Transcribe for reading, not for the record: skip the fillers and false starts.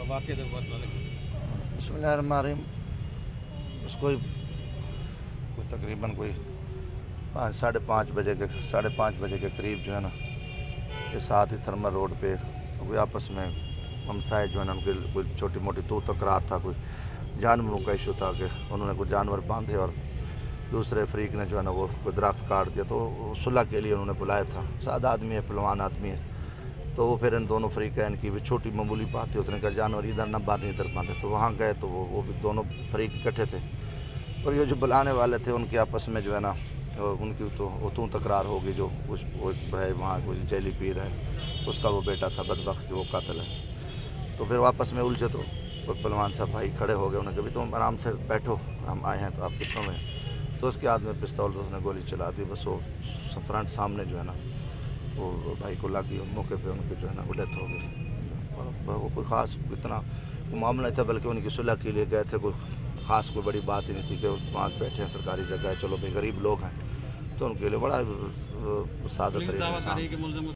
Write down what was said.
वाक़े दे पता लगे? बिस्मिल्लाहिर्रहमानिर्रहीम। उसको तकरीबन कोई 5 साढ़े 5 बजे के करीब जो है ना, ये साथ ही थर्मल रोड पे कोई आपस में हमसाए जो है ना, उनके कोई छोटी मोटी तो तकरार था, कोई जानवरों का इशू था कि उन्होंने कुछ जानवर बांधे और दूसरे फरीक ने जो है ना वो कोई दरख्त काट दिया, तो सुलह के लिए उन्होंने बुलाया था। सादा आदमी है, पहलवान आदमी है, तो वो फिर इन दोनों फरीक है, इनकी भी छोटी मामूली बात थी, उसने कहा जानवर इधर ना बांधे इधर बांधे, तो वहाँ गए तो वो भी दोनों फरीक इकट्ठे थे और ये जो बुलाने वाले थे उनके आपस में जो है ना उनकी तो तकरार होगी। जो उस वो भाई वहाँ कुछ जेली पीर है, उसका वो बेटा था बदबख्त, वो कातिल है। तो फिर वापस में उलझे तो पहलवान साहब भाई खड़े हो गए, उन्होंने कहा तुम आराम से बैठो, हम आए हैं तो आप गुस्सों में। तो उसके हाथ में पिस्तौल, तो उसने गोली चला दी, बस वो फ्रंट सामने जो है ना वो भाई को लगी और मौके पे उनकी जो है ना वो डेथ हो गई। वो कोई ख़ास इतना मामला नहीं था, बल्कि उनकी सुलह के लिए गए थे, कोई ख़ास कोई बड़ी बात ही नहीं थी कि वहाँ बैठे हैं सरकारी जगह है, चलो भाई गरीब लोग हैं, तो उनके लिए बड़ा सादा तरीका।